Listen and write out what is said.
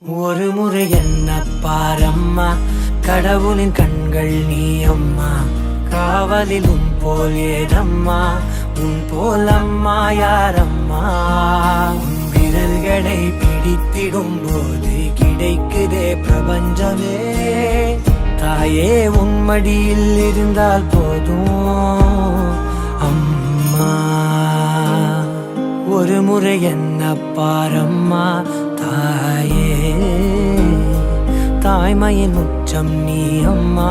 ஒரு முறை என்ன பாரம்மா, கடவுளின் கண்கள் நீ அம்மா. காவலில் உன் போல் ஏதம்மா, உன் போல் அம்மா யாரம்மா. உன் விரல்களை பிடித்திடும் போது கிடைக்குதே பிரபஞ்சமே. தாயே உன் மடியில் இருந்தால் போதும் அம்மா. ஒரு முறை என்ன பாரம்மா தாயே, தாய்மையின் உச்சம் நீ அம்மா.